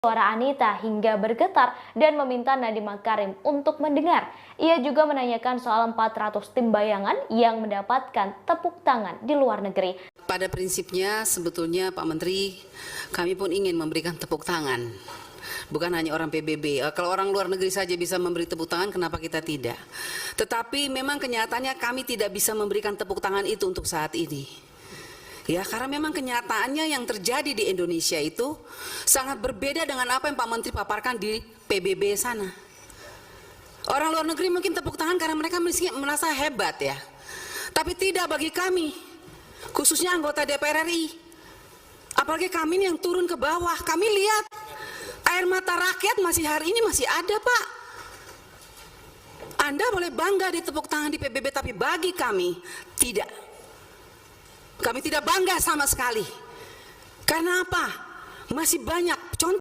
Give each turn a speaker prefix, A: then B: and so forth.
A: Suara Anita hingga bergetar dan meminta Nadiem Makarim untuk mendengar. Ia juga menanyakan soal 400 tim bayangan yang mendapatkan tepuk tangan di luar negeri.
B: Pada prinsipnya sebetulnya Pak Menteri, kami pun ingin memberikan tepuk tangan. Bukan hanya orang PBB, kalau orang luar negeri saja bisa memberi tepuk tangan, kenapa kita tidak? Tetapi memang kenyataannya kami tidak bisa memberikan tepuk tangan itu untuk saat ini. Ya, karena memang kenyataannya yang terjadi di Indonesia itu sangat berbeda dengan apa yang Pak Menteri paparkan di PBB sana. Orang luar negeri mungkin tepuk tangan karena mereka merasa hebat ya. Tapi tidak bagi kami, khususnya anggota DPR RI. Apalagi kami ini yang turun ke bawah, kami lihat air mata rakyat masih hari ini masih ada, Pak. Anda boleh bangga ditepuk tangan di PBB, tapi bagi kami tidak. Kami tidak bangga sama sekali. Karena apa? Masih banyak contoh.